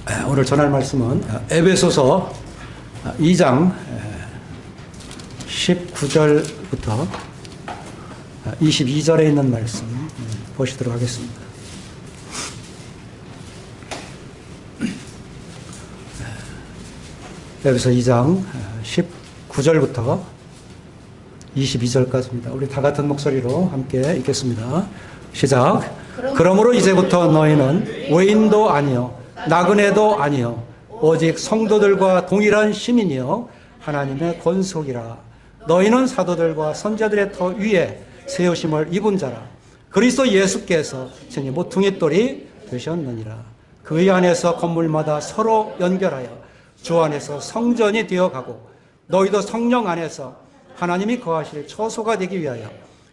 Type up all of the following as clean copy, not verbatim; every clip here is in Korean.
오늘 전할 말씀은 에베소서 2장 19절부터 22절에 있는 말씀 보시도록 하겠습니다. 에베소 2장 19절부터 22절까지입니다. 우리 다 같은 목소리로 함께 읽겠습니다. 시작. 그러므로 이제부터 너희는 외인도 아니요 나그네도 아니요 오직 성도들과 동일한 시민이요 하나님의 권속이라. 너희는 사도들과 선자들의 터 위에 세우심을 입은 자라. 그리스도 예수께서 친히 모퉁이돌이 되셨느니라. 그의 안에서 건물마다 서로 연결하여 주 안에서 성전이 되어가고 너희도 성령 안에서 하나님이 거하실 처소가 되기 위하여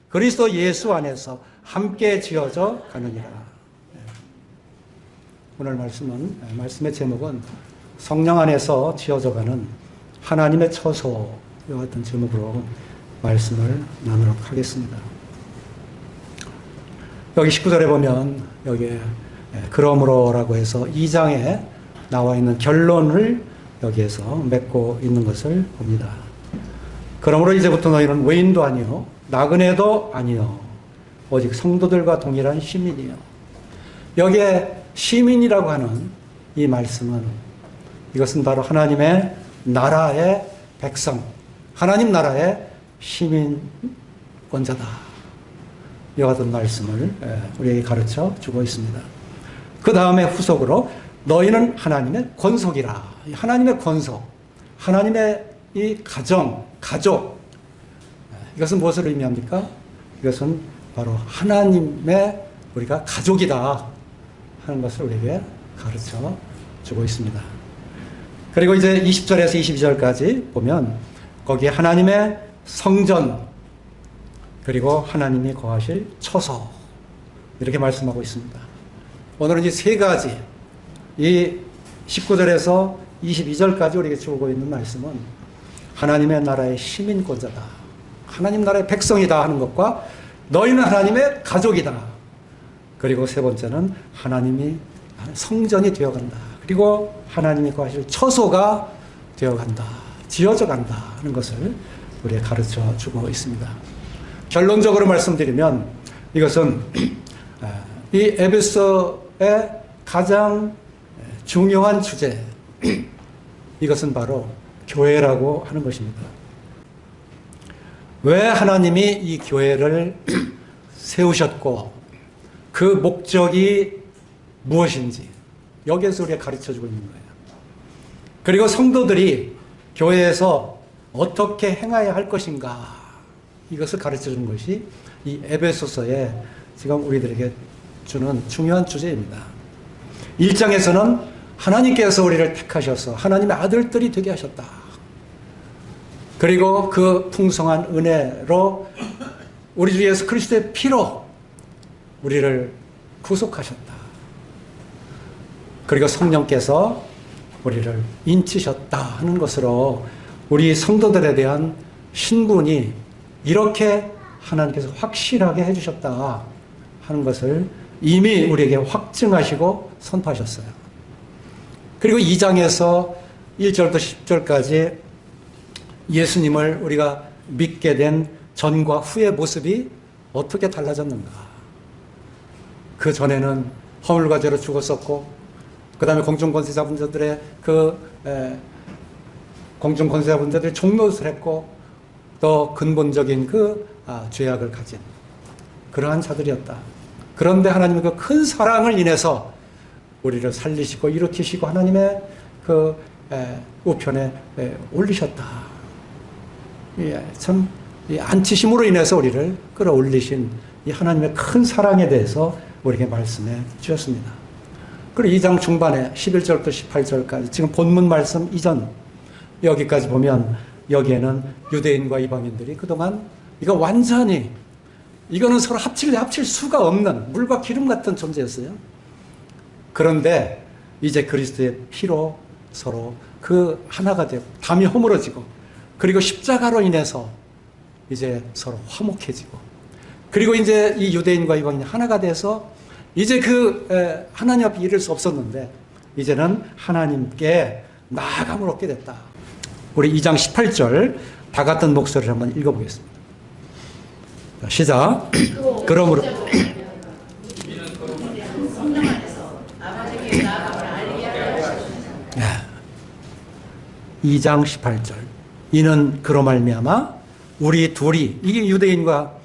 그리스도 예수 안에서 함께 지어져 가느니라. 오늘 말씀의 제목은 성령 안에서 지어져 가는 하나님의 처소와 같은 제목으로 말씀을 나누도록 하겠습니다. 여기 19절에 보면 여기에 그러므로라고 해서 2장에 나와 있는 결론을 여기에서 맺고 있는 것을 봅니다. 그러므로 이제부터 너희는 외인도 아니요 나그네도 아니요 오직 성도들과 동일한 시민이요. 여기에 시민이라고 하는 이 말씀은 이것은 바로 하나님의 나라의 백성, 하나님 나라의 시민권자다. 이와 같은 말씀을 우리에게 가르쳐 주고 있습니다. 그 다음에 후속으로 너희는 하나님의 권속이라. 하나님의 권속, 하나님의 이 가족, 이것은 무엇을 의미합니까? 이것은 바로 하나님의 우리가 가족이다 하는 것을 우리에게 가르쳐 주고 있습니다. 그리고 이제 20절에서 22절까지 보면 거기에 하나님의 성전 그리고 하나님이 거하실 처소 이렇게 말씀하고 있습니다. 오늘은 이 세 가지, 이 19절에서 22절까지 우리에게 주고 있는 말씀은 하나님의 나라의 시민권자다, 하나님 나라의 백성이다 하는 것과 너희는 하나님의 가족이다. 그리고 세 번째는 하나님이 성전이 되어간다. 그리고 하나님이 거하실 처소가 되어간다, 지어져 간다 하는 것을 우리에게 가르쳐 주고 있습니다. 결론적으로 말씀드리면 이것은 이 에베소의 가장 중요한 주제, 이것은 바로 교회라고 하는 것입니다. 왜 하나님이 이 교회를 세우셨고 그 목적이 무엇인지 여기에서 우리가 가르쳐주고 있는 거예요. 그리고 성도들이 교회에서 어떻게 행해야 할 것인가, 이것을 가르쳐주는 것이 이 에베소서에 지금 우리들에게 주는 중요한 주제입니다. 1장에서는 하나님께서 우리를 택하셔서 하나님의 아들들이 되게 하셨다. 그리고 그 풍성한 은혜로 우리 주 예수 그리스도의 피로 우리를 구속하셨다. 그리고 성령께서 우리를 인치셨다 하는 것으로 우리 성도들에 대한 신분이 이렇게 하나님께서 확실하게 해주셨다 하는 것을 이미 우리에게 확증하시고 선포하셨어요. 그리고 2장에서 1절부터 10절까지 예수님을 우리가 믿게 된 전과 후의 모습이 어떻게 달라졌는가. 그 전에는 허물과 죄로 죽었었고, 그 다음에 공중권세자분들의 공중권세자분들의 종노릇을 했고, 또 근본적인 죄악을 가진 그러한 자들이었다. 그런데 하나님의 그 큰 사랑을 인해서 우리를 살리시고 일으키시고 하나님의 우편에 올리셨다. 참 안치심으로 인해서 우리를 끌어올리신 이 하나님의 큰 사랑에 대해서 우리에게 말씀해 주셨습니다. 그리고 2장 중반에 11절부터 18절까지 지금 본문 말씀 이전 여기까지 보면 여기에는 유대인과 이방인들이 그동안 이거 완전히 이거는 서로 합칠 수가 없는 물과 기름 같은 존재였어요. 그런데 이제 그리스도의 피로 서로 그 하나가 되고 담이 허물어지고 그리고 십자가로 인해서 이제 서로 화목해지고 그리고 이제 이 유대인과 이방인이 하나가 돼서 이제 하나님 앞에 이를 수 없었는데 이제는 하나님께 나아감을 얻게 됐다. 우리 2장 18절 다 같은 목소리를 한번 읽어보겠습니다. 시작. 그러므로 2장 18절 이는 그로 말미암아 우리 둘이 이게 유대인과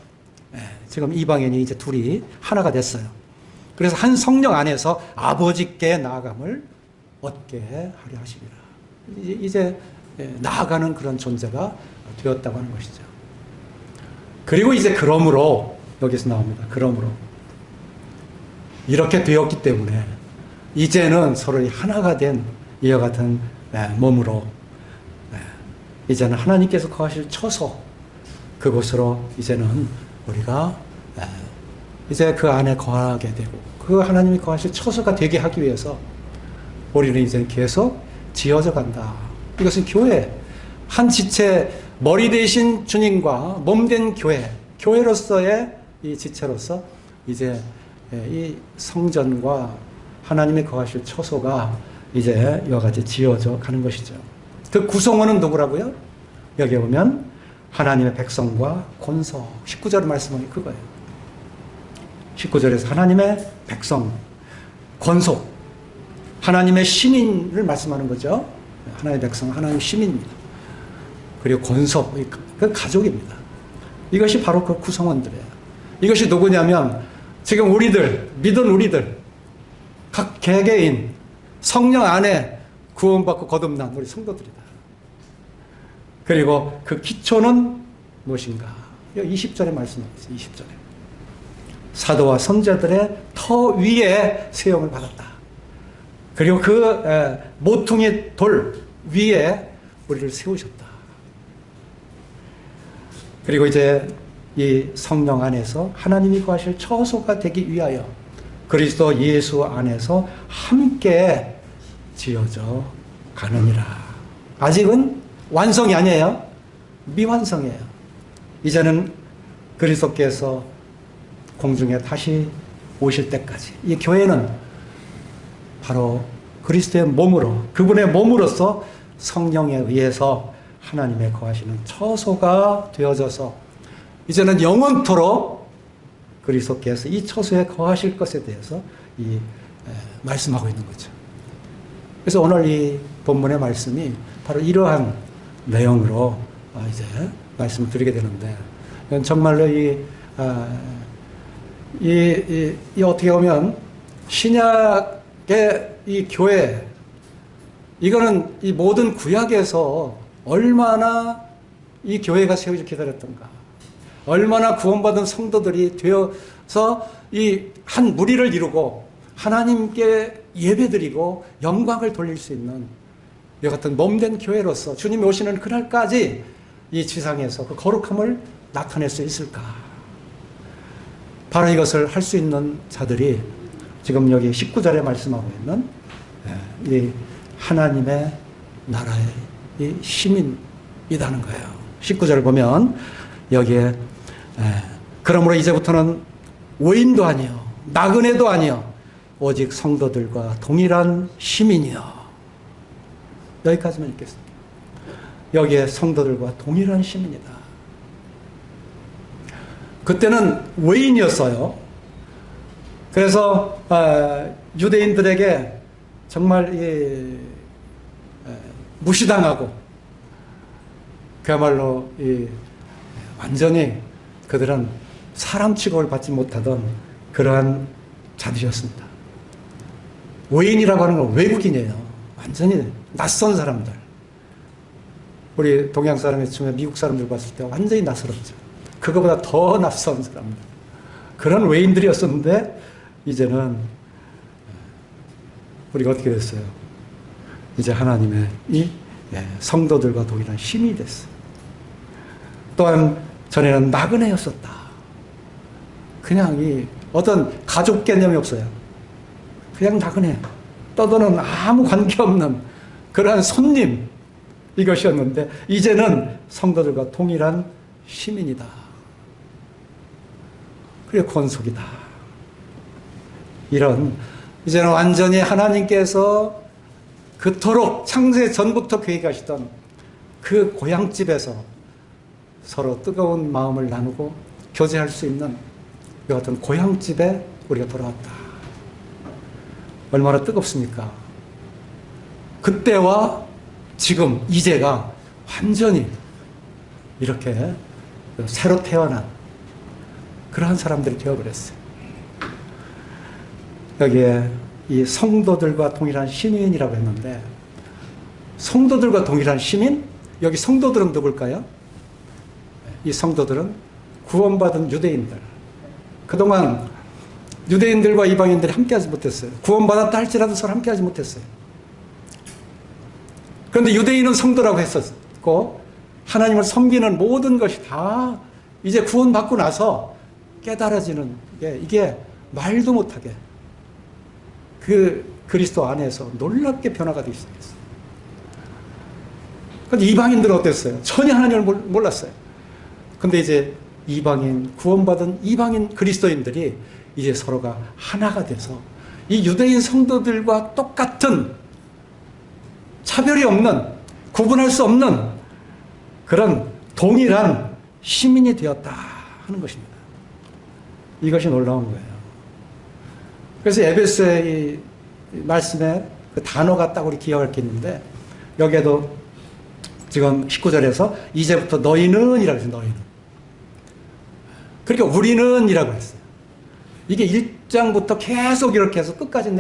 지금 이방인이 이제 둘이 하나가 됐어요. 그래서 한 성령 안에서 아버지께 나아감을 얻게 하려 하시리라. 이제 나아가는 그런 존재가 되었다고 하는 것이죠. 그리고 이제 그러므로 여기서 나옵니다. 그러므로 이렇게 되었기 때문에 이제는 서로 하나가 된 이와 같은 몸으로 이제는 하나님께서 거하실 처소 그곳으로 이제는 우리가 이제 그 안에 거하게 되고 그 하나님이 거하실 처소가 되게 하기 위해서 우리는 이제 계속 지어져 간다. 이것은 교회 한 지체 머리 대신 주님과 몸된 교회 교회로서의 이 지체로서 이제 이 성전과 하나님이 거하실 처소가 이제 이와 같이 지어져 가는 것이죠. 그 구성원은 누구라고요? 여기 보면 하나님의 백성과 권속 19절 말씀은 그거예요. 19절에서 하나님의 백성 권속 하나님의 신인을 말씀하는 거죠. 하나님의 백성 하나님의 시민입니다. 그리고 권속 그 가족입니다. 이것이 바로 그 구성원들이에요. 이것이 누구냐면 지금 우리들 믿은 우리들 각 개개인 성령 안에 구원받고 거듭난 우리 성도들이다. 그리고 그 기초는 무엇인가? 20절에 말씀하고 있어요. 20절에. 사도와 선자들의 터 위에 세움을 받았다. 그리고 그 모퉁이 돌 위에 우리를 세우셨다. 그리고 이제 이 성령 안에서 하나님이 거하실 처소가 되기 위하여 그리스도 예수 안에서 함께 지어져 가느니라. 아직은 완성이 아니에요. 미완성이에요. 이제는 그리스도께서 공중에 다시 오실 때까지 이 교회는 바로 그리스도의 몸으로 그분의 몸으로서 성령에 의해서 하나님의 거하시는 처소가 되어져서 이제는 영원토록 그리스도께서 이 처소에 거하실 것에 대해서 말씀하고 있는 거죠. 그래서 오늘 이 본문의 말씀이 바로 이러한 내용으로 이제 말씀을 드리게 되는데 정말로 이 어떻게 보면 신약의 이 교회 이거는 이 모든 구약에서 얼마나 이 교회가 세워지기 기다렸던가 얼마나 구원받은 성도들이 되어서 이 한 무리를 이루고 하나님께 예배드리고 영광을 돌릴 수 있는 이 같은 몸된 교회로서 주님이 오시는 그날까지 이 지상에서 그 거룩함을 나타낼 수 있을까? 바로 이것을 할 수 있는 자들이 지금 여기 19절에 말씀하고 있는 이 하나님의 나라의 이 시민이라는 거예요. 19절을 보면 여기에 그러므로 이제부터는 외인도 아니요 나그네도 아니요 오직 성도들과 동일한 시민이요. 여기까지만 읽겠습니다. 여기에 성도들과 동일한 시민이다. 그때는 외인이었어요. 그래서 유대인들에게 정말 무시당하고 그야말로 완전히 그들은 사람 취급을 받지 못하던 그러한 자들이었습니다. 외인이라고 하는 건 외국인이에요. 완전히 낯선 사람들. 우리 동양 사람이 처음에 미국 사람들 봤을 때 완전히 낯설었죠. 그거보다 더 낯선 사람들. 그런 외인들이었었는데 이제는 우리가 어떻게 됐어요? 이제 하나님의 이 성도들과 동일한 힘이 됐어요. 또한 전에는 나그네였었다. 그냥 이 어떤 가족 개념이 없어요. 그냥 나그네. 떠도는 아무 관계없는 그러한 손님 이것이었는데 이제는 성도들과 동일한 시민이다. 그리고 권속이다. 이런 이제는 완전히 하나님께서 그토록 창세 전부터 계획하시던 그 고향집에서 서로 뜨거운 마음을 나누고 교제할 수 있는 이 같은 고향집에 우리가 돌아왔다. 얼마나 뜨겁습니까? 그때와 지금 이제가 완전히 이렇게 새로 태어난 그러한 사람들이 되어버렸어요. 여기에 이 성도들과 동일한 시민이라고 했는데, 성도들과 동일한 시민? 여기 성도들은 누굴까요? 이 성도들은 구원받은 유대인들. 그동안 유대인들과 이방인들이 함께하지 못했어요. 구원받았다 할지라도 서로 함께하지 못했어요. 그런데 유대인은 성도라고 했었고, 하나님을 섬기는 모든 것이 다 이제 구원받고 나서 깨달아지는 게, 이게 말도 못하게 그 그리스도 안에서 놀랍게 변화가 되기 시작했어요. 그런데 이방인들은 어땠어요? 전혀 하나님을 몰랐어요. 근데 이제 이방인, 구원받은 이방인 그리스도인들이 이제 서로가 하나가 돼서 이 유대인 성도들과 똑같은, 차별이 없는, 구분할 수 없는 그런 동일한 시민이 되었다 하는 것입니다. 이것이 놀라운 거예요. 그래서 에베소의 말씀에 그 단어가 딱 우리 기억할 게 있는데, 여기에도 지금 19절에서 이제부터 너희는 이라고 했어요. 너희는. 그러니까 우리는 이라고 했어요. 이게 1장부터 계속 이렇게 해서 끝까지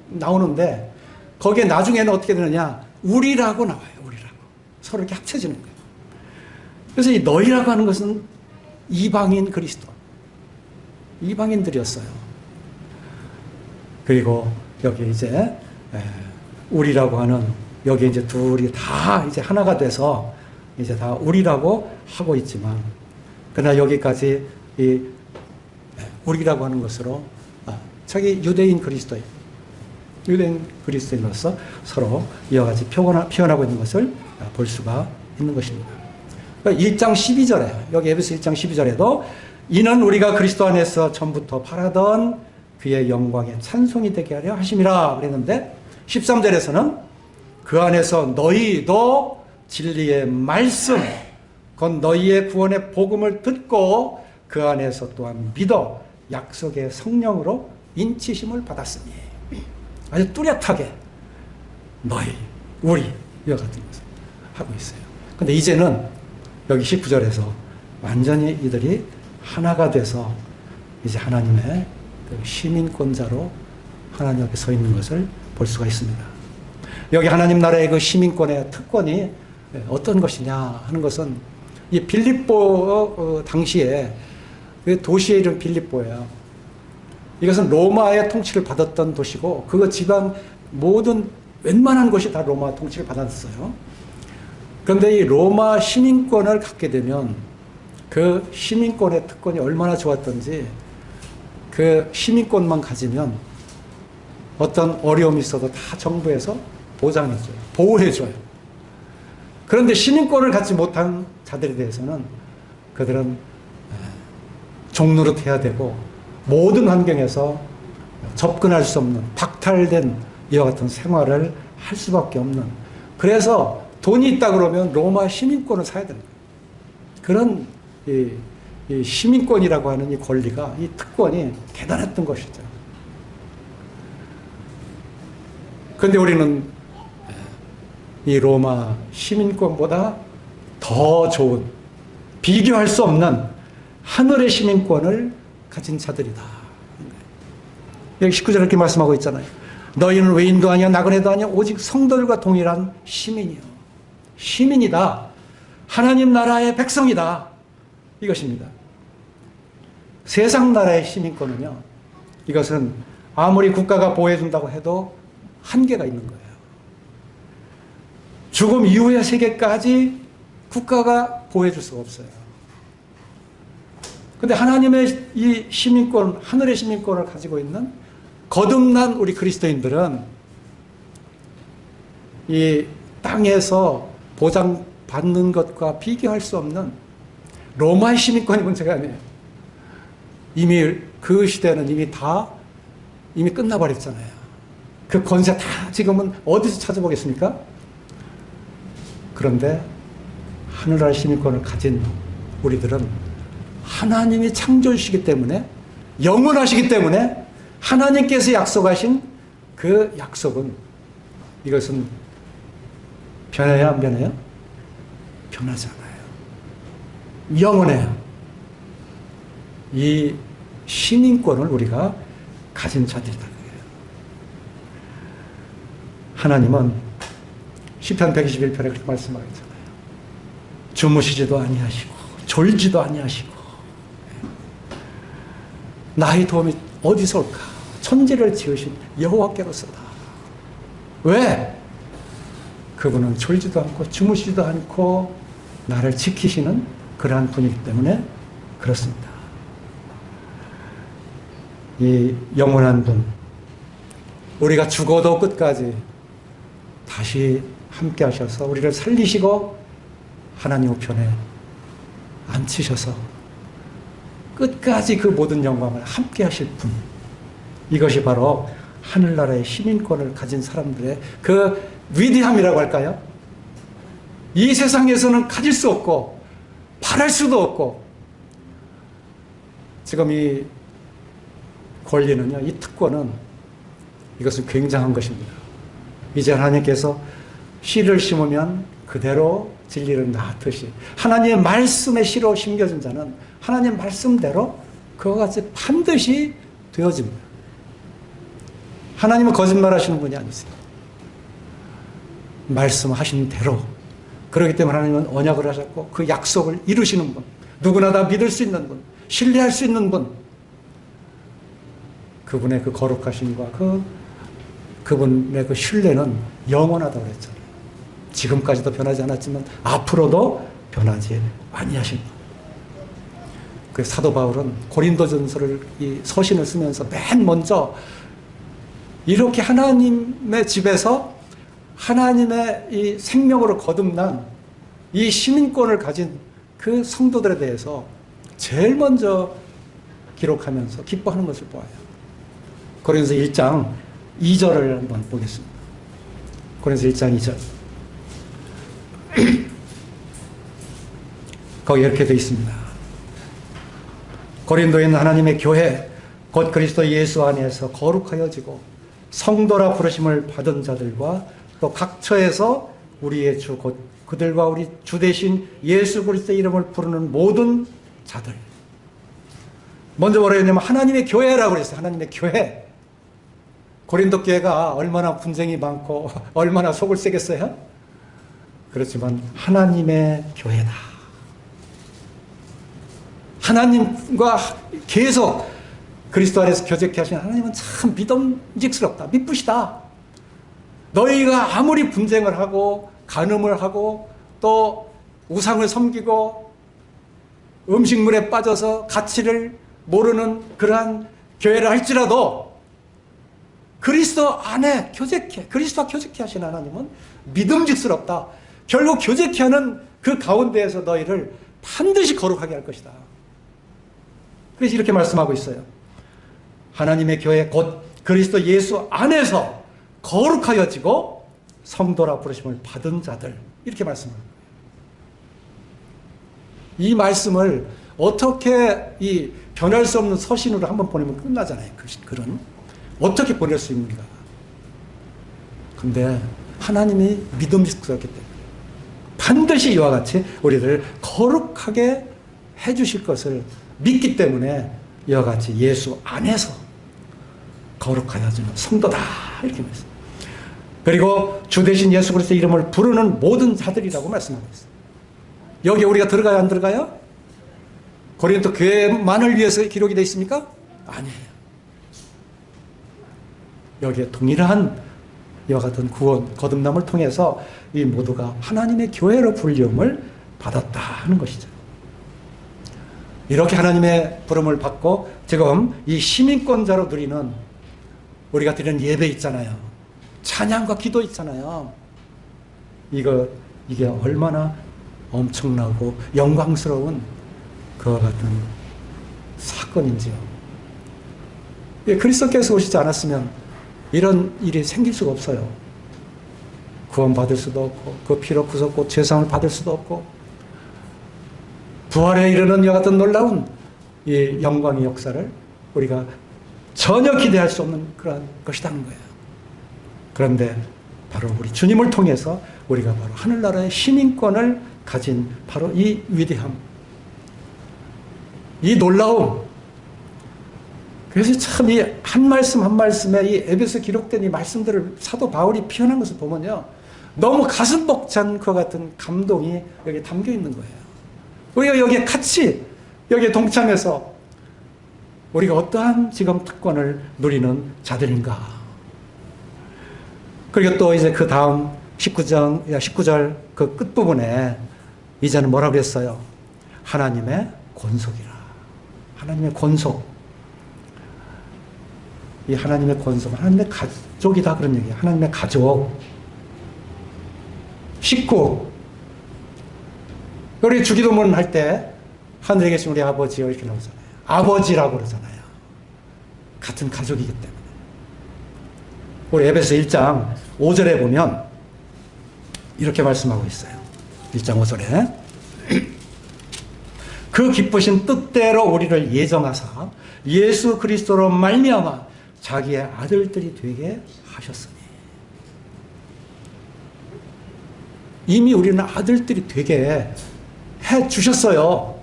나오는데, 거기에 나중에는 어떻게 되느냐, 우리라고 나와요. 우리라고. 서로 이렇게 합쳐지는 거예요. 그래서 이 너희라고 하는 것은 이방인 그리스도, 이방인들이었어요. 그리고 여기 이제 우리라고 하는, 여기 이제 둘이 다 이제 하나가 돼서 이제 다 우리라고 하고 있지만, 그러나 여기까지 이 우리라고 하는 것으로 자기 유대인 그리스도인으로서 서로 이와 같이 표현하고 있는 것을 볼 수가 있는 것입니다. 1장 12절에, 여기 에베소 1장 12절에도 이는 우리가 그리스도 안에서 전부터 바라던 그의 영광의 찬송이 되게 하려 하심이라 그랬는데, 13절에서는 그 안에서 너희도 진리의 말씀, 곧 너희의 구원의 복음을 듣고 그 안에서 또한 믿어 약속의 성령으로 인치심을 받았으니, 아주 뚜렷하게 너희, 우리 이와 같은 것을 하고 있어요. 근데 이제는 여기 19절에서 완전히 이들이 하나가 돼서 이제 하나님의 시민권자로 하나님 앞에 서 있는 것을 볼 수가 있습니다. 여기 하나님 나라의 그 시민권의 특권이 어떤 것이냐 하는 것은, 이 빌립보 당시에 그 도시의 이름 빌립보예요. 이것은 로마의 통치를 받았던 도시고, 그 지방 모든 웬만한 곳이 다 로마 통치를 받았어요. 그런데 이 로마 시민권을 갖게 되면 그 시민권의 특권이 얼마나 좋았던지, 그 시민권만 가지면 어떤 어려움이 있어도 다 정부에서 보장해줘요. 보호해줘요. 그런데 시민권을 갖지 못한 자들에 대해서는 그들은 종노릇해야 되고, 모든 환경에서 접근할 수 없는 박탈된 이와 같은 생활을 할 수밖에 없는, 그래서 돈이 있다 그러면 로마 시민권을 사야 됩니다. 그런 이 시민권이라고 하는 이 권리가, 이 특권이 대단했던 것이죠. 그런데 우리는 이 로마 시민권보다 더 좋은, 비교할 수 없는 하늘의 시민권을 가진 자들이다. 여기 19절에 이렇게 말씀하고 있잖아요. 너희는 외인도 아니야 나그네도 아니야 오직 성도들과 동일한 시민이요. 시민이다. 하나님 나라의 백성이다. 이것입니다. 세상 나라의 시민권은요, 이것은 아무리 국가가 보호해준다고 해도 한계가 있는 거예요. 죽음 이후의 세계까지 국가가 보호해줄 수가 없어요. 그런데 하나님의 이 시민권, 하늘의 시민권을 가지고 있는 거듭난 우리 그리스도인들은 이 땅에서 보장받는 것과 비교할 수 없는 로마의 시민권이 문제가 아니에요. 이미 그 시대는 이미 끝나버렸잖아요. 그 권세 다 지금은 어디서 찾아보겠습니까? 그런데 하늘나라 시민권을 가진 우리들은 하나님이 창조주시기 때문에, 영원하시기 때문에 하나님께서 약속하신 그 약속은, 이것은 변해야 안 변해요? 변하지 않아요. 영원해요. 이 시민권을 우리가 가진 자들이다. 하나님은 시편 121편에 그렇게 말씀하셨잖아요. 주무시지도 아니하시고 졸지도 아니하시고 나의 도움이 어디서 올까? 천지를 지으신 여호와께로서다. 왜? 그분은 졸지도 않고 주무시지도 않고 나를 지키시는 그러한 분이기 때문에 그렇습니다. 이 영원한 분, 우리가 죽어도 끝까지 다시 함께 하셔서 우리를 살리시고 하나님 우편에 앉히셔서 끝까지 그 모든 영광을 함께 하실 분, 이것이 바로 하늘나라의 시민권을 가진 사람들의 그 위대함이라고 할까요? 이 세상에서는 가질 수 없고 바랄 수도 없고, 지금 이 권리는요, 이 특권은, 이것은 굉장한 것입니다. 이제 하나님께서 씨를 심으면 그대로 진리를 낳듯이 하나님의 말씀에 씨로 심겨진 자는 하나님의 말씀대로 그와 같이 반드시 되어집니다. 하나님은 거짓말하시는 분이 아니세요. 말씀하신 대로, 그렇기 때문에 하나님은 언약을 하셨고 그 약속을 이루시는 분, 누구나 다 믿을 수 있는 분, 신뢰할 수 있는 분, 그분의 그 거룩하심과 그분의 그 신뢰는 영원하다고 그랬잖아요. 지금까지도 변하지 않았지만 앞으로도 변하지 아니하신 분. 그 사도 바울은 고린도전서를, 이 서신을 쓰면서 맨 먼저 이렇게 하나님의 집에서 하나님의 이 생명으로 거듭난 이 시민권을 가진 그 성도들에 대해서 제일 먼저 기록하면서 기뻐하는 것을 보아요. 고린도서 1장 2절을 한번 보겠습니다. 고린도서 1장 2절. 거기 이렇게 되어 있습니다. 고린도에 있는 하나님의 교회, 곧 그리스도 예수 안에서 거룩하여지고 성도라 부르심을 받은 자들과 또 각처에서 우리의 주 곧 그들과 우리 주 대신 예수 그리스도의 이름을 부르는 모든 자들. 먼저 뭐라 했냐면 하나님의 교회라고 그랬어요. 하나님의 교회. 고린도 교회가 얼마나 분쟁이 많고 얼마나 속을 새겠어요? 그렇지만 하나님의 교회다. 하나님과 계속 그리스도 안에서 교제케 하신 하나님은 참 믿음직스럽다. 미쁘시다. 너희가 아무리 분쟁을 하고 간음을 하고 또 우상을 섬기고 음식물에 빠져서 가치를 모르는 그러한 교회를 할지라도 그리스도 안에 교제케, 그리스도와 교제케 하신 하나님은 믿음직스럽다. 결국 교제케 하는 그 가운데에서 너희를 반드시 거룩하게 할 것이다. 그래서 이렇게 말씀하고 있어요. 하나님의 교회 곧 그리스도 예수 안에서 거룩하여지고 성도라 부르심을 받은 자들, 이렇게 말씀합니다. 이 말씀을 어떻게 이 변할 수 없는 서신으로 한번 보내면 끝나잖아요. 그런 어떻게 보낼 수 있는가? 근데 하나님이 믿음직스럽기 때문에 반드시 이와 같이 우리를 거룩하게 해주실 것을 믿기 때문에 이와 같이 예수 안에서 거룩하여지는 성도다, 이렇게 말씀합니다. 그리고 주 대신 예수 그리스도의 이름을 부르는 모든 자들이라고 말씀하고 있어요. 여기에 우리가 들어가요, 안 들어가요? 고린도 교회만을 위해서 기록이 되어 있습니까? 아니에요. 여기에 동일한 이와 같은 구원, 거듭남을 통해서 이 모두가 하나님의 교회로 불림을 받았다 하는 것이죠. 이렇게 하나님의 부름을 받고 지금 이 시민권자로 누리는 우리가 드리는 예배 있잖아요. 찬양과 기도 있잖아요. 이게 얼마나 엄청나고 영광스러운 그와 같은 사건인지요. 그리스도께서 오시지 않았으면 이런 일이 생길 수가 없어요. 구원받을 수도 없고 그 피로 구속고 죄사함을 받을 수도 없고 부활에 이르는 이와 같은 놀라운 이 영광의 역사를 우리가 전혀 기대할 수 없는 그런 것이라는 거예요. 그런데 바로 우리 주님을 통해서 우리가 바로 하늘나라의 시민권을 가진 바로 이 위대함, 이 놀라움. 그래서 참 이 한 말씀 한 말씀에 이 에베소 기록된 이 말씀들을 사도 바울이 표현한 것을 보면요, 너무 가슴 벅찬 그 같은 감동이 여기 담겨 있는 거예요. 우리가 여기에 같이 여기에 동참해서 우리가 어떠한 지금 특권을 누리는 자들인가. 그리고 또 이제 그 다음 19절 그 끝부분에 이제는 뭐라고 했어요? 하나님의 권속이라. 하나님의 권속. 이 하나님의 권속, 하나님의 가족이다 그런 얘기예요. 하나님의 가족. 식구. 우리 주기도문 할 때 하늘에 계신 우리 아버지요 이렇게 나오잖아요. 아버지라고 그러잖아요. 같은 가족이기 때문에. 우리 에베소 1장 5절에 보면 이렇게 말씀하고 있어요. 1장 5절에 그 기쁘신 뜻대로 우리를 예정하사 예수 그리스도로 말미암아 자기의 아들들이 되게 하셨으니. 이미 우리는 아들들이 되게 해 주셨어요.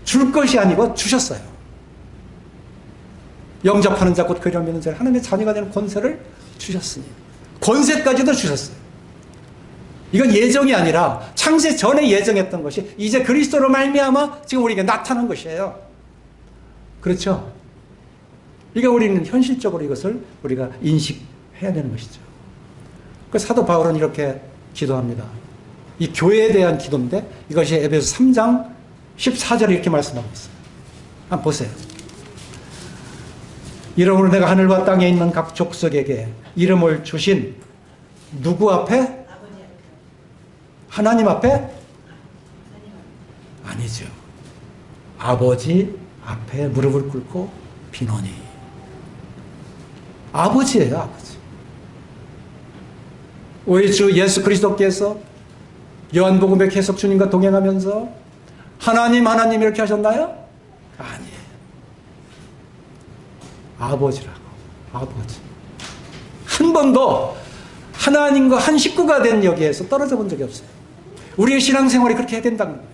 줄 것이 아니고 주셨어요. 영접하는 자 곧 그리로 믿는 자 하나님의 자녀가 되는 권세를 주셨으니. 권세까지도 주셨어요. 이건 예정이 아니라 창세 전에 예정했던 것이 이제 그리스도로 말미암아 지금 우리에게 나타난 것이에요. 그렇죠? 그러니까 우리는 현실적으로 이것을 우리가 인식해야 되는 것이죠. 그 사도 바울은 이렇게 기도합니다. 이 교회에 대한 기도인데 이것이 에베소 3장 14절에 이렇게 말씀하고 있어요. 한번 보세요. 이러므로 내가 하늘과 땅에 있는 각 족속에게 이름을 주신 누구 앞에? 하나님 앞에? 아니죠. 아버지 앞에 무릎을 꿇고 비노니. 아버지예요, 아버지. 우리 주 예수 그리스도께서 요한복음의 계속 주님과 동행하면서 하나님 하나님 이렇게 하셨나요? 아니에요. 아버지라고. 아버지. 한 번도 하나님과 한 식구가 된 여기에서 떨어져 본 적이 없어요. 우리의 신앙생활이 그렇게 해야 된다는 거예요.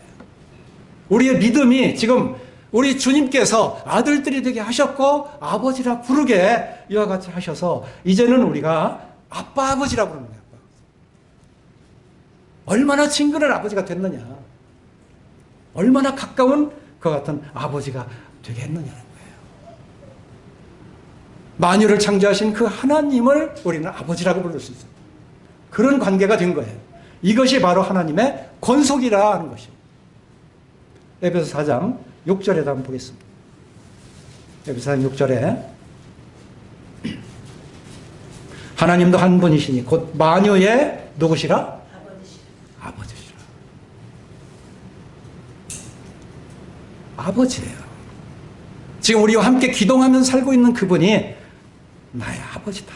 우리의 믿음이 지금 우리 주님께서 아들들이 되게 하셨고 아버지라 부르게 이와 같이 하셔서 이제는 우리가 아빠 아버지라고 부르는 거예요. 얼마나 친근한 아버지가 됐느냐. 얼마나 가까운 그 같은 아버지가 되게 했느냐는 거예요. 만유를 창조하신 그 하나님을 우리는 아버지라고 부를 수 있어요. 그런 관계가 된 거예요. 이것이 바로 하나님의 권속이라 하는 것이에요. 에베소 4장 6절에도 한번 보겠습니다. 에베소 4장 6절에 하나님도 한 분이시니 곧 만유의 누구시라? 아버지시라. 아버지예요. 지금 우리와 함께 기동하면서 살고 있는 그분이 나의 아버지다.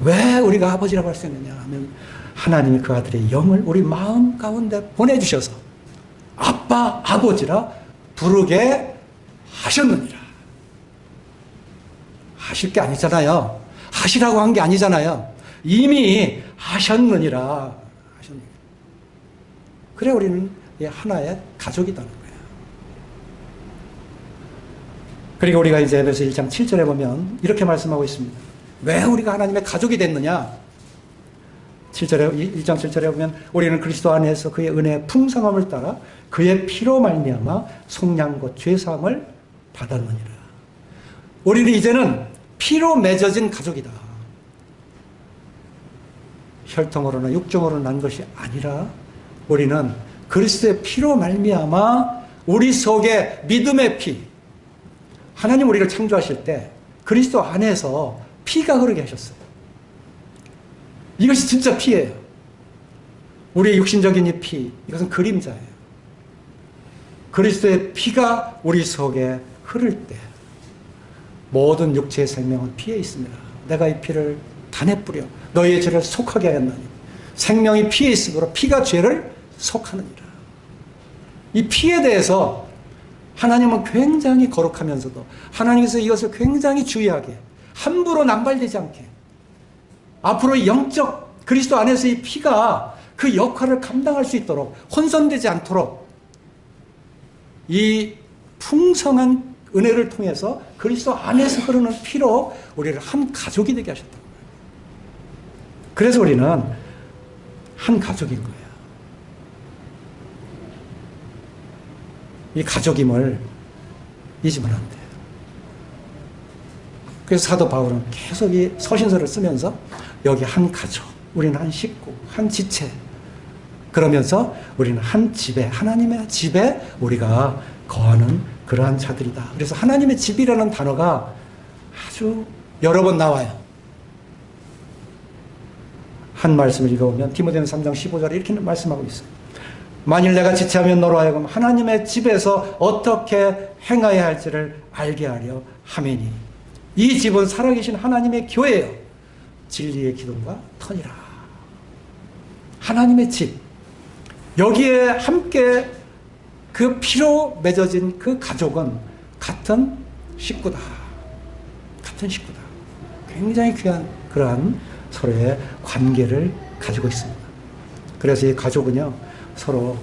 왜 우리가 아버지라고 할 수 있느냐 하면 하나님이 그 아들의 영을 우리 마음 가운데 보내주셔서 아빠, 아버지라 부르게 하셨느니라. 하실 게 아니잖아요. 하시라고 한 게 아니잖아요. 이미 하셨느니라. 하셨느니라. 그래 우리는 하나의 가족이라는 거예요. 그리고 우리가 이제 에베소 1장 7절에 보면 이렇게 말씀하고 있습니다. 왜 우리가 하나님의 가족이 됐느냐? 1장 7절에 보면 우리는 그리스도 안에서 그의 은혜의 풍성함을 따라 그의 피로 말미암아 속량 곧 죄사함을 받았느니라. 우리는 이제는 피로 맺어진 가족이다. 혈통으로나 육정으로 난 것이 아니라 우리는 그리스도의 피로 말미암아 우리 속에 믿음의 피, 하나님 우리를 창조하실 때 그리스도 안에서 피가 흐르게 하셨어요. 이것이 진짜 피예요. 우리의 육신적인 이 피, 이것은 그림자예요. 그리스도의 피가 우리 속에 흐를 때 모든 육체의 생명은 피에 있습니다. 내가 이 피를 단에 뿌려 너희의 죄를 속하게 하였나니 생명이 피에 있으므로 피가 죄를 속하느니라. 이 피에 대해서 하나님은 굉장히 거룩하면서도 하나님께서 이것을 굉장히 주의하게 함부로 남발되지 않게 앞으로 영적 그리스도 안에서 이 피가 그 역할을 감당할 수 있도록 혼선되지 않도록 이 풍성한 은혜를 통해서 그리스도 안에서 흐르는 피로 우리를 한 가족이 되게 하셨다. 그래서 우리는 한 가족인 거예요. 이 가족임을 잊으면 안 돼요. 그래서 사도 바울은 계속 이 서신서를 쓰면서 여기 한 가족, 우리는 한 식구, 한 지체, 그러면서 우리는 한 집에, 하나님의 집에 우리가 거하는 그러한 자들이다. 그래서 하나님의 집이라는 단어가 아주 여러 번 나와요. 한 말씀을 읽어보면 디모데전서 3장 15절에 이렇게 말씀하고 있어요. 만일 내가 지체하면 너로 하여금 하나님의 집에서 어떻게 행하여야 할지를 알게 하려 함이니 이 집은 살아계신 하나님의 교회예요. 진리의 기둥과 터니라. 하나님의 집. 여기에 함께 그 피로 맺어진 그 가족은 같은 식구다. 같은 식구다. 굉장히 귀한 그러한 서로의 관계를 가지고 있습니다. 그래서 이 가족은요, 서로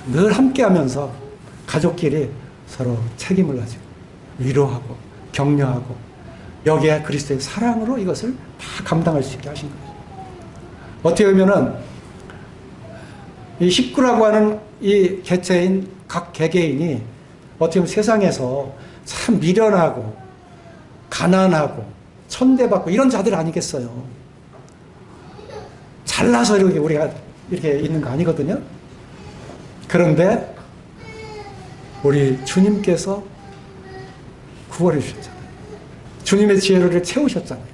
늘 함께 하면서 가족끼리 서로 책임을 가지고 위로하고 격려하고 여기에 그리스도의 사랑으로 이것을 다 감당할 수 있게 하신 거예요. 어떻게 보면은 이 식구라고 하는 이 개체인 각 개개인이 어떻게 보면 세상에서 참 미련하고 가난하고 천대받고 이런 자들 아니겠어요. 잘나서 이렇게 우리가 이렇게 있는 거 아니거든요. 그런데 우리 주님께서 구원해 주셨잖아요. 주님의 지혜를 채우셨잖아요.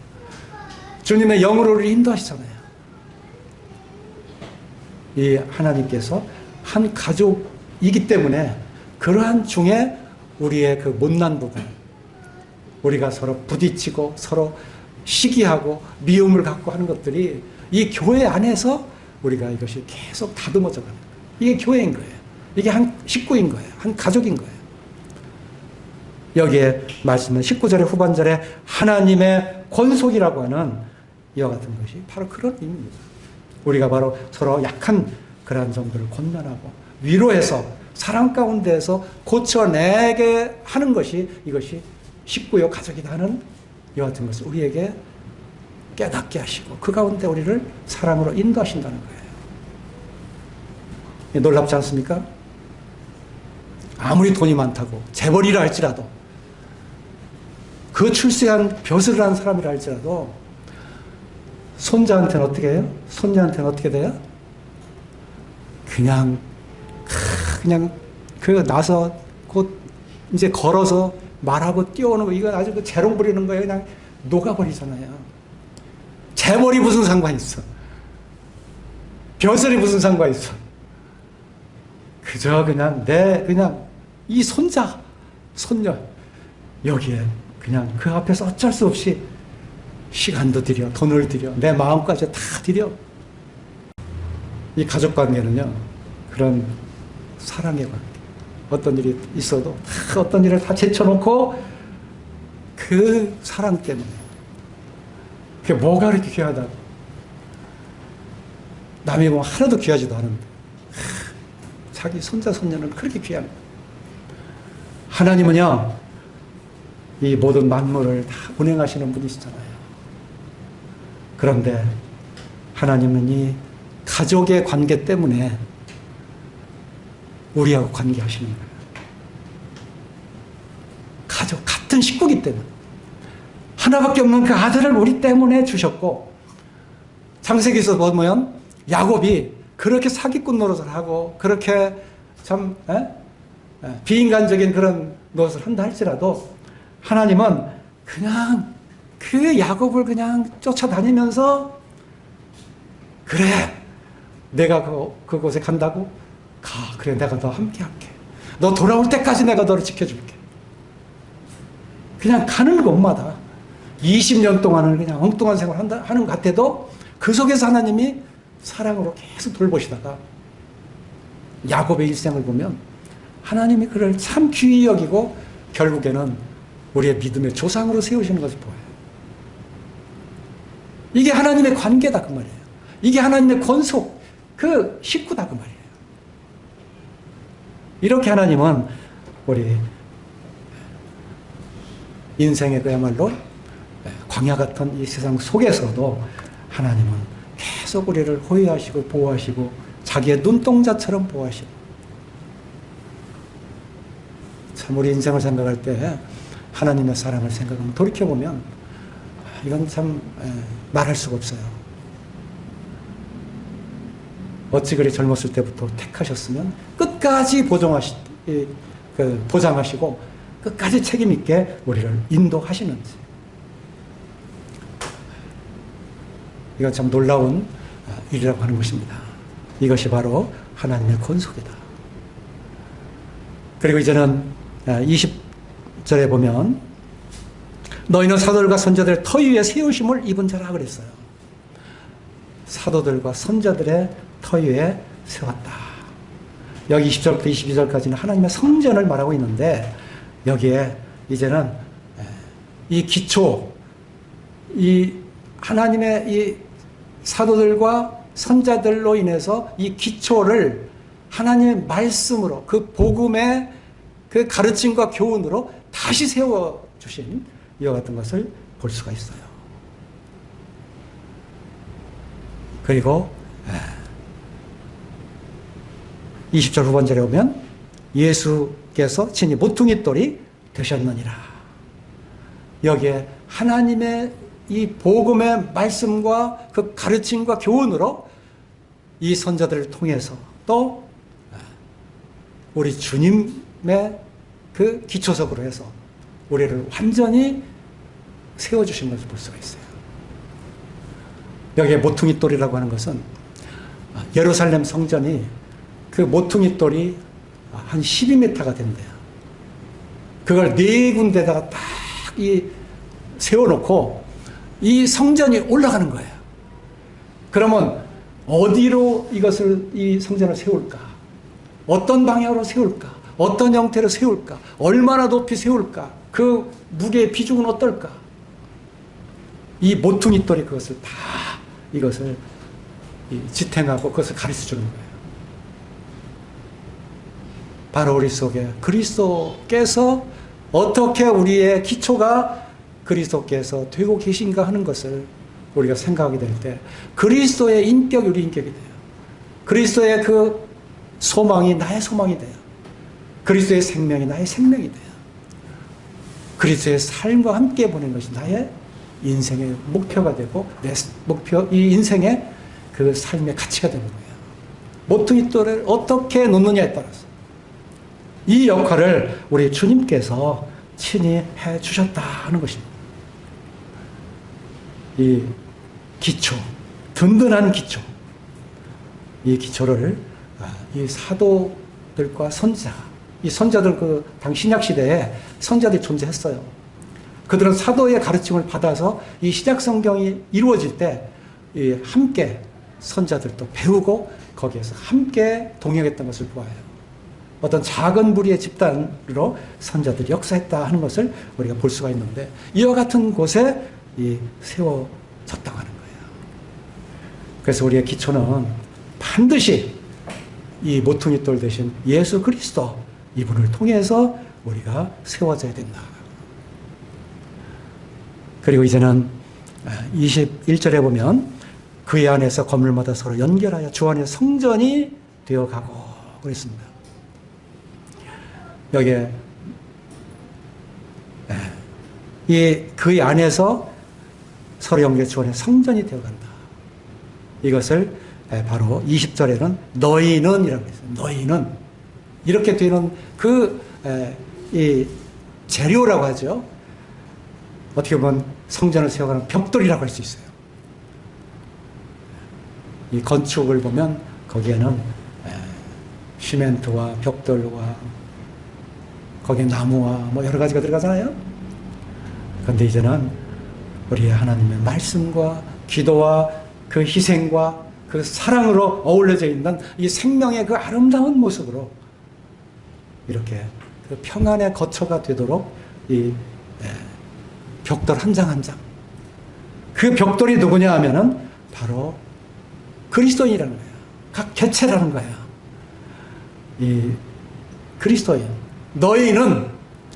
주님의 영으로 우리를 인도하시잖아요. 이 하나님께서 한 가족이기 때문에 그러한 중에 우리의 그 못난 부분, 우리가 서로 부딪히고 서로 시기하고 미움을 갖고 하는 것들이 이 교회 안에서 우리가 이것이 계속 다듬어져 가는 거예요. 이게 교회인 거예요. 이게 한 식구인 거예요. 한 가족인 거예요. 여기에 말씀은 19절의 후반절에 하나님의 권속이라고 하는 이와 같은 것이 바로 그런 의미입니다. 우리가 바로 서로 약한 그러한 점들을 권면하고 위로해서 사랑 가운데에서 고쳐내게 하는 것이 이것이 식구요 가족이다 하는 이와 같은 것을 우리에게 깨닫게 하시고 그 가운데 우리를 사랑으로 인도하신다는 거예요. 놀랍지 않습니까? 아무리 돈이 많다고 재벌이라 할지라도 그 출세한 벼슬을 한 사람이라 할지라도 손자한테는 어떻게 해요? 손녀한테는 어떻게 돼요? 그냥 그 나서 곧 이제 걸어서 말하고 뛰어오는 거 이건 아주 그 재롱 부리는 거예요. 그냥 녹아버리잖아요. 재벌이 무슨 상관 있어? 벼슬이 무슨 상관 있어? 그저 그냥 그냥 이 손자, 손녀 여기에 그냥 그 앞에서 어쩔 수 없이 시간도 들여, 돈을 들여, 내 마음까지 다 들여. 이 가족 관계는요, 그런 사랑의 관계. 어떤 일이 있어도 다 어떤 일을 다 제쳐놓고 그 사랑 때문에. 그게 뭐가 그렇게 귀하다고. 남이 보면 하나도 귀하지도 않은데 자기 손자, 손녀는 그렇게 귀한 거예요. 하나님은요, 이 모든 만물을 다 운행하시는 분이시잖아요. 그런데 하나님은 이 가족의 관계 때문에 우리하고 관계하시는 거예요. 가족, 같은 식구기 때문에. 하나밖에 없는 그 아들을 우리 때문에 주셨고, 창세기에서 보면 야곱이 그렇게 사기꾼 노릇을 하고 그렇게 참 비인간적인 그런 노릇을 한다 할지라도 하나님은 그냥 그 야곱을 그냥 쫓아다니면서 그래 내가 그곳에 간다고 가. 그래 내가 너 함께 할게. 너 돌아올 때까지 내가 너를 지켜줄게. 그냥 가는 곳마다 20년 동안을 그냥 엉뚱한 생활을 하는 것 같아도 그 속에서 하나님이 사랑으로 계속 돌보시다가 야곱의 일생을 보면 하나님이 그를 참 귀히 여기고 결국에는 우리의 믿음의 조상으로 세우시는 것을 보여요. 이게 하나님의 관계다 그 말이에요. 이게 하나님의 권속, 그 식구다 그 말이에요. 이렇게 하나님은 우리 인생의 그야말로 광야 같은 이 세상 속에서도 하나님은 계속 우리를 호위하시고 보호하시고 자기의 눈동자처럼 보호하시고, 참 우리 인생을 생각할 때 하나님의 사랑을 생각하면 돌이켜보면 이건 참 말할 수가 없어요. 어찌 그리 젊었을 때부터 택하셨으면 끝까지 보장하시고 끝까지 책임있게 우리를 인도하시는지. 이건 참 놀라운 일이라고 하는 것입니다. 이것이 바로 하나님의 권속이다. 그리고 이제는 20절에 보면 너희는 사도들과 선자들의 터 위에 세우심을 입은 자라 그랬어요. 사도들과 선자들의 터 위에 세웠다. 여기 20절부터 22절까지는 하나님의 성전을 말하고 있는데 여기에 이제는 이 기초, 이 하나님의 이 사도들과 선자들로 인해서 이 기초를 하나님의 말씀으로, 그 복음의 그 가르침과 교훈으로 다시 세워주신 이와 같은 것을 볼 수가 있어요. 그리고 20절 후반절에 오면 예수께서 친히 모퉁이 돌이 되셨느니라. 여기에 하나님의 이 복음의 말씀과 그 가르침과 교훈으로 이 선자들을 통해서 또 우리 주님의 그 기초석으로 해서 우리를 완전히 세워주신 것을 볼 수가 있어요. 여기에 모퉁이 돌이라고 하는 것은 예루살렘 성전이 그 모퉁이 돌이 한 12m가 된대요. 그걸 네 군데다가 딱 세워놓고 이 성전이 올라가는 거예요. 그러면 어디로 이 성전을 세울까? 어떤 방향으로 세울까? 어떤 형태로 세울까? 얼마나 높이 세울까? 그 무게의 비중은 어떨까? 이 모퉁이 돌이 그것을 다 이것을 지탱하고 그것을 가르쳐 주는 거예요. 바로 우리 속에 그리스도께서 어떻게 우리의 기초가 그리스도께서 되고 계신가 하는 것을 우리가 생각하게 될 때 그리스도의 인격이 우리 인격이 돼요. 그리스도의 그 소망이 나의 소망이 돼요. 그리스도의 생명이 나의 생명이 돼요. 그리스도의 삶과 함께 보낸 것이 나의 인생의 목표가 되고 내 목표, 이 인생의 그 삶의 가치가 되는 거예요. 모퉁이 돌을 어떻게 놓느냐에 따라서 이 역할을 우리 주님께서 친히 해 주셨다 하는 것입니다. 이 기초, 든든한 기초, 이 기초를 이 사도들과 이 선자들 그 당 신약 시대에 선자들이 존재했어요. 그들은 사도의 가르침을 받아서 이 신약 성경이 이루어질 때 함께 선자들도 배우고 거기에서 함께 동행했던 것을 보아요. 어떤 작은 무리의 집단으로 선자들이 역사했다 하는 것을 우리가 볼 수가 있는데 이와 같은 곳에 세워졌다고 하는 거예요. 그래서 우리의 기초는 반드시 이 모퉁이 돌 대신 예수 그리스도 이분을 통해서 우리가 세워져야 된다. 그리고 이제는 21절에 보면 그의 안에서 건물마다 서로 연결하여 주 안에 성전이 되어가고 그랬습니다. 여기에 그의 안에서 서로 연결 주 안에 성전이 되어간다. 이것을 바로 20절에는 너희는 이라고 했어요. 너희는 이렇게 되는 이 재료라고 하죠. 어떻게 보면 성전을 세워가는 벽돌이라고 할 수 있어요. 이 건축을 보면 거기에는 시멘트와 벽돌과 거기에 나무와 뭐 여러 가지가 들어가잖아요. 그런데 이제는 우리의 하나님의 말씀과 기도와 그 희생과 그 사랑으로 어울려져 있는 이 생명의 그 아름다운 모습으로 이렇게 그 평안의 거처가 되도록 이 벽돌 한 장 한 장. 그 벽돌이 누구냐 하면은 바로 그리스도인이라는 거야. 각 개체라는 거야. 이 그리스도인. 너희는,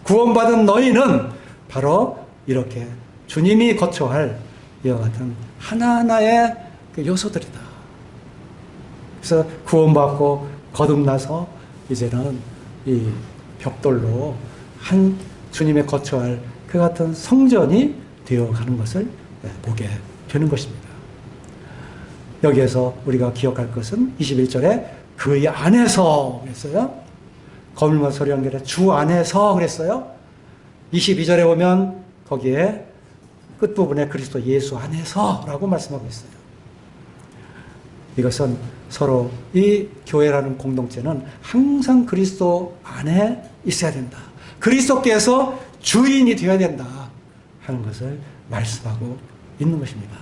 구원받은 너희는 바로 이렇게 주님이 거처할 이와 같은 하나하나의 그 요소들이다. 그래서 구원받고 거듭나서 이제는 이 벽돌로 한 주님의 거처할 그 같은 성전이 되어가는 것을 보게 되는 것입니다. 여기에서 우리가 기억할 것은 21절에 그의 안에서 그랬어요. 거물과 소리 연결해 주 안에서 그랬어요. 22절에 보면 거기에 끝부분에 그리스도 예수 안에서라고 말씀하고 있어요. 이것은 서로 이 교회라는 공동체는 항상 그리스도 안에 있어야 된다. 그리스도께서 주인이 되어야 된다 하는 것을 말씀하고 있는 것입니다.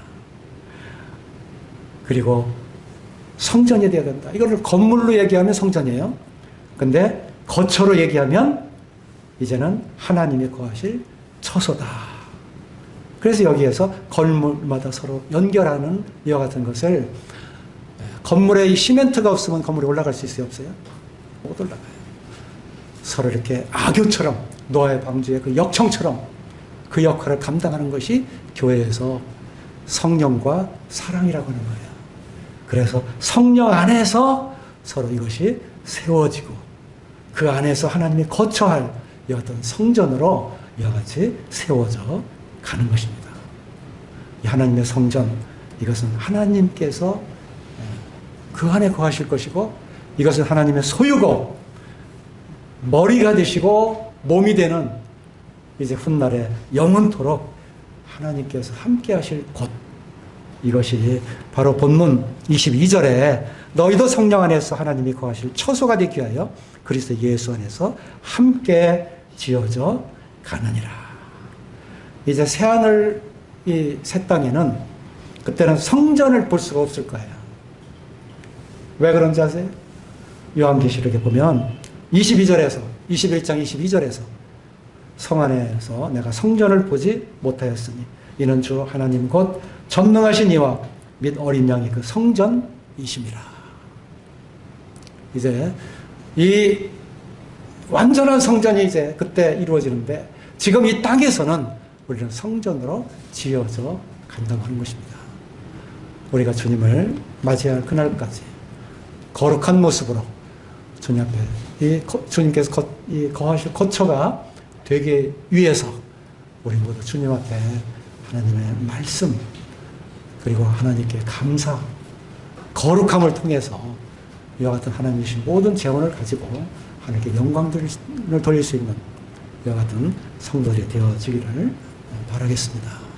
그리고 성전이 되어야 된다. 이거를 건물로 얘기하면 성전이에요. 근데 거처로 얘기하면 이제는 하나님이 거하실 처소다. 그래서 여기에서 건물마다 서로 연결하는 이와 같은 것을 건물에 이 시멘트가 없으면 건물이 올라갈 수 있어요? 없어요? 못 올라가요. 서로 이렇게 악교처럼 노아의 방주의 그 역청처럼 그 역할을 감당하는 것이 교회에서 성령과 사랑이라고 하는 거예요. 그래서 성령 안에서 서로 이것이 세워지고 그 안에서 하나님이 거처할 이 어떤 성전으로 이와 같이 세워져 가는 것입니다. 이 하나님의 성전, 이것은 하나님께서 그 안에 거하실 것이고 이것은 하나님의 소유고 머리가 되시고 몸이 되는 이제 훗날에 영원토록 하나님께서 함께 하실 곳, 이것이 바로 본문 22절에 너희도 성령 안에서 하나님이 거하실 처소가 되기 위하여 그리스도 예수 안에서 함께 지어져 가느니라. 이제 새하늘 이 새 땅에는 그때는 성전을 볼 수가 없을 거예요. 왜 그런지 아세요? 요한계시록에 보면 22절에서 21장 22절에서 성 안에서 내가 성전을 보지 못하였으니 이는 주 하나님 곧 전능하신 이와 및 어린 양이 그 성전이심이라. 이제 이 완전한 성전이 이제 그때 이루어지는데 지금 이 땅에서는 우리는 성전으로 지어져 간다고 하는 것입니다. 우리가 주님을 맞이할 그날까지 거룩한 모습으로 주님 앞에 이 주님께서 거하실 거처가 되기 위해서 우리 모두 주님 앞에 하나님의 말씀 그리고 하나님께 감사 거룩함을 통해서 이와 같은 하나님이신 모든 재원을 가지고 하나님께 영광을 돌릴 수 있는 이와 같은 성도들이 되어지기를 바라겠습니다.